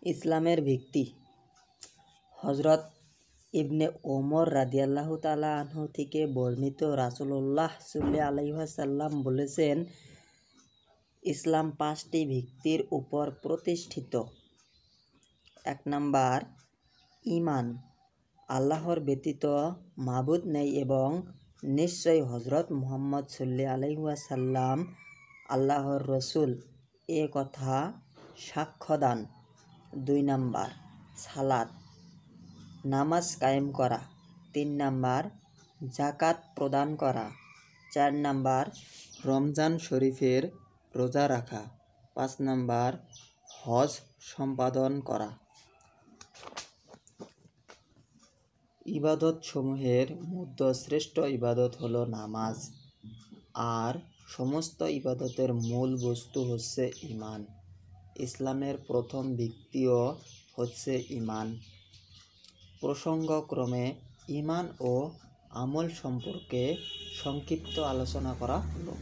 ইসলামের ভিত্তি। হযরত ইবনে ওমর রাদিয়াল্লাহু তাআলা আনহু থেকে বর্ণিত, রাসূলুল্লাহ সাল্লাল্লাহু আলাইহি ওয়াসাল্লাম বলেছেন, ইসলাম 5টি ভিত্তির উপর প্রতিষ্ঠিত। 1 নাম্বার, ঈমান। আল্লাহর ব্যতীত মাবুদ নেই এবং নিশ্চয়ই হযরত মুহাম্মদ সাল্লাল্লাহু আলাইহি ওয়াসাল্লাম আল্লাহর রাসূল, এ কথা সাক্ষ্যদান। 2 নাম্বার, সালাত, নামাজ কায়েম করা। 3 নাম্বার, যাকাত প্রদান করা। 4 নাম্বার, রমজান শরীফের রোজা রাখা। 5 নাম্বার, হজ সম্পাদন করা। ইবাদত সমূহের মধ্যে শ্রেষ্ঠ ইবাদত হলো নামাজ, আর সমস্ত ইবাদতের মূল বস্তু হচ্ছে ঈমান। ইসলামের প্রথম ভিত্তিও হচ্ছে ঈমান। প্রসঙ্গক্রমে ঈমান ও আমল সম্পর্কে সংক্ষিপ্ত আলোচনা করা হলো।